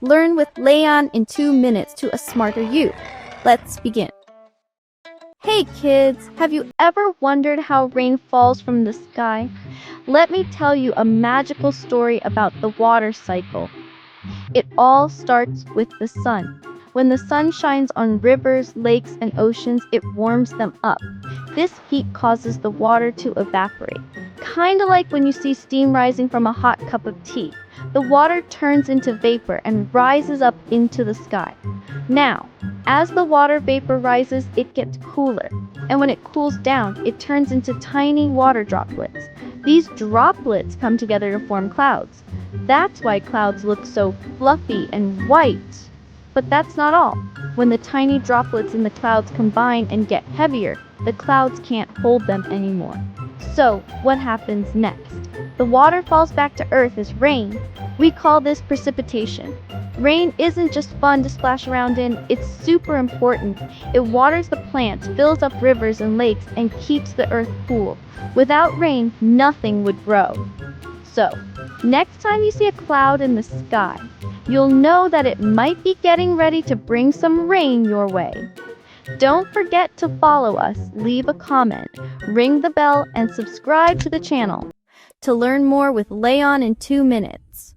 Learn with Layan in 2 minutes to a smarter you. Let's begin. Hey kids, have you ever wondered how rain falls from the sky? Let me tell you a magical story about the water cycle. It all starts with the sun. When the sun shines on rivers, lakes, and oceans, it warms them up. This heat causes the water to evaporate. Kinda like when you see steam rising from a hot cup of tea. The water turns into vapor and rises up into the sky. Now, as the water vapor rises, it gets cooler. And when it cools down, it turns into tiny water droplets. These droplets come together to form clouds. That's why clouds look so fluffy and white. But that's not all. When the tiny droplets in the clouds combine and get heavier, the clouds can't hold them anymore. So, what happens next? The water falls back to Earth as rain. We call this precipitation. Rain isn't just fun to splash around in, it's super important. It waters the plants, fills up rivers and lakes, and keeps the earth cool. Without rain, nothing would grow. So, next time you see a cloud in the sky, you'll know that it might be getting ready to bring some rain your way. Don't forget to follow us, leave a comment, ring the bell, and subscribe to the channel to learn more with Layan in 2 minutes.